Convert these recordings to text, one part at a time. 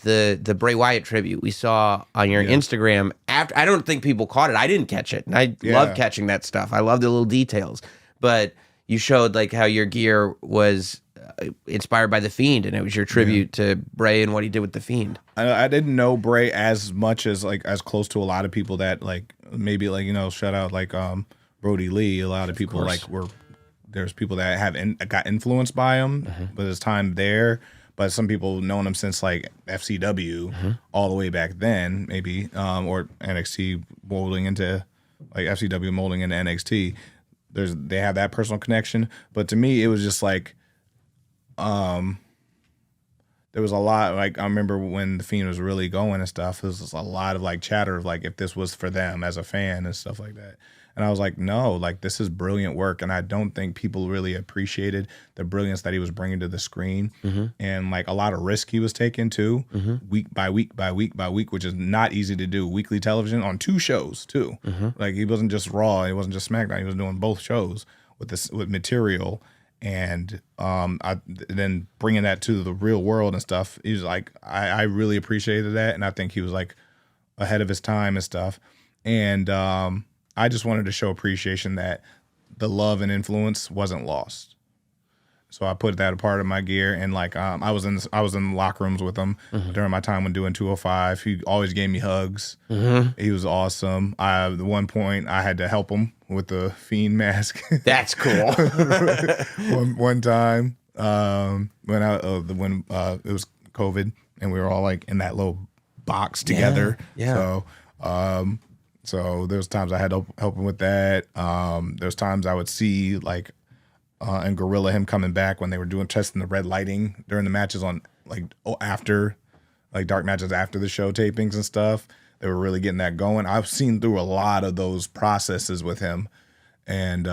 the Bray Wyatt tribute we saw on your Instagram. After, I don't think people caught it. I didn't catch it. And I love catching that stuff. I love the little details. But you showed like how your gear was inspired by the Fiend, and it was your tribute to Bray and what he did with the Fiend. I didn't know Bray as much as like as close to a lot of people that like maybe like shout out like Brody Lee. A lot of people like there's people that have got influenced by him, but his time there. But some people known him since like FCW all the way back then, maybe or NXT molding into like FCW molding into NXT. They have that personal connection, but to me it was just like there was a lot, like I remember when the Fiend was really going and stuff, there was just a lot of like chatter of like if this was for them as a fan and stuff like that. And I was like, no, like this is brilliant work. And I don't think people really appreciated the brilliance that he was bringing to the screen and like a lot of risk he was taking too, week by week by week by week, which is not easy to do. Weekly television on 2 shows too. Like he wasn't just Raw, he wasn't just SmackDown, he was doing both shows with material. And then bringing that to the real world and stuff, he was like, I really appreciated that, and I think he was like ahead of his time and stuff. And I just wanted to show appreciation that the love and influence wasn't lost. So I put that a part of my gear, and like I was in the locker rooms with him during my time when doing 205. He always gave me hugs. He was awesome. At one point, I had to help him with the Fiend mask. That's cool. one time when it was COVID and we were all like in that little box together. So there's times I had to help him with that. There's times I would see like and Gorilla him coming back when they were testing the red lighting during the matches on like after like dark matches after the show tapings and stuff. They were really getting that going. I've seen through a lot of those processes with him, and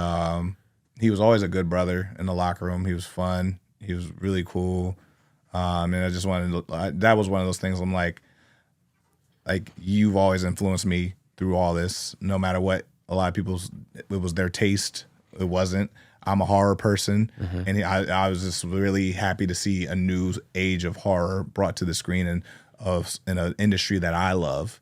he was always a good brother in the locker room. He was fun. He was really cool. And I just wanted to, that was one of those things I'm like you've always influenced me through all this, no matter what a lot of people's, it was their taste. It wasn't. I'm a horror person, and I was just really happy to see a new age of horror brought to the screen and in an industry that I love,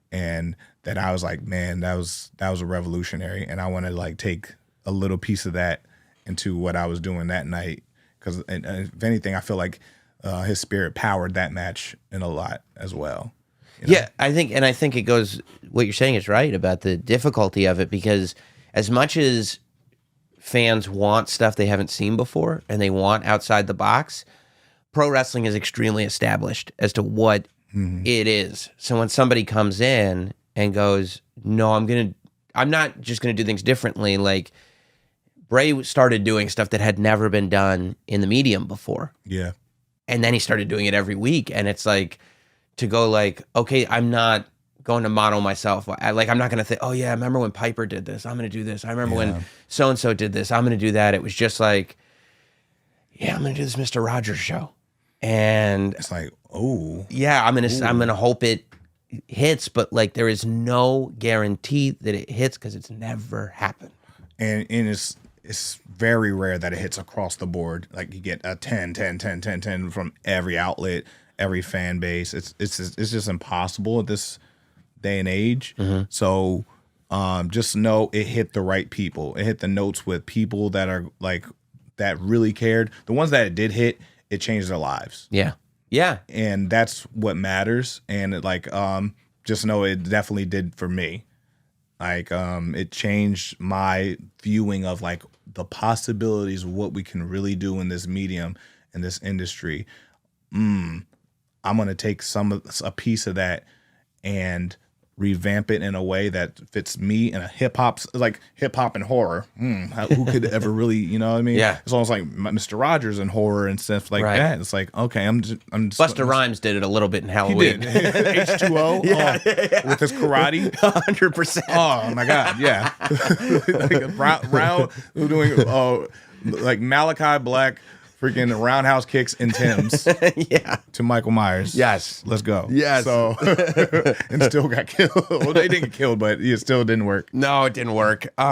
and that I was like, man, that was a revolutionary, and I want to like take a little piece of that into what I was doing that night, because if anything, I feel like his spirit powered that match in a lot as well. You know? Yeah, I think it goes. What you're saying is right about the difficulty of it, because as much as fans want stuff they haven't seen before and they want outside the box, pro wrestling is extremely established as to what it is. So when somebody comes in and goes, no, I'm not just gonna do things differently, like Bray started doing stuff that had never been done in the medium before. Yeah. And then he started doing it every week, and it's like to go like, okay, I'm not going to model myself. I'm not going to think, oh yeah, I remember when Piper did this, I'm going to do this. I remember when so-and-so did this, I'm going to do that. It was just like, yeah, I'm going to do this Mr. Rogers show. And it's like, oh. Yeah, I'm going to hope it hits, but like there is no guarantee that it hits because it's never happened. And it's very rare that it hits across the board. Like you get a 10 from every outlet, every fan base. It's just impossible at this day and age. So just know it hit the right people. It hit the notes with people that are like that really cared. The ones that it did hit, it changed their lives. Yeah. And that's what matters. And it like just know it definitely did for me. Like it changed my viewing of like the possibilities of what we can really do in this medium, in this industry. I'm gonna take a piece of that and revamp it in a way that fits me in a hip hop and horror. Who could ever really, you know what I mean? Yeah. It's almost like Mr. Rogers and horror and stuff like that. It's like, okay, I'm just Busta Rhymes did it a little bit in Halloween. He did. H2O with his karate. 100%. Oh my God, yeah. Like round doing like Malachi Black freaking roundhouse kicks and Tim's to Michael Myers. Yes. Let's go. Yes. So, and still got killed. Well, they didn't get killed, but it still didn't work. No, it didn't work.